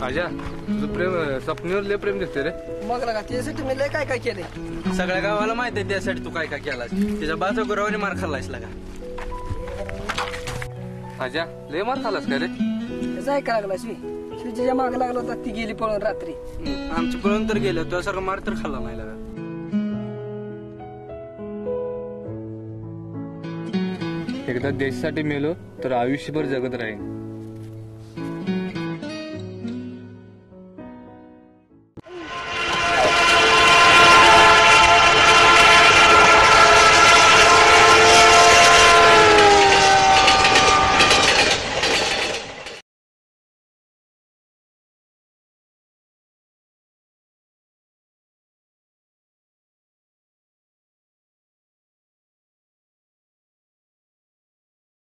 आजा तुझं प्रेम स्वप्नीवर लय प्रेम दिसते रे. मग लगा त्यासाठी मी लय काय काय केलंय. सगळ्या गावाला माहित आहे त्यासाठी तू काय काय केलास. त्याच्या बाजू गुरावाने मार खाल्लायस लागा. आजा लय मार खालास का रे. त्याचा ऐका लागला शिवजीच्या माग लागला होता ती गेली पळून रात्री. आमची पळून तर गेलं तुझ्यासारखं मार तर खाल्ला नाही लागा. एकदा देशासाठी मेलो तर आयुष्यभर जगत राहीन.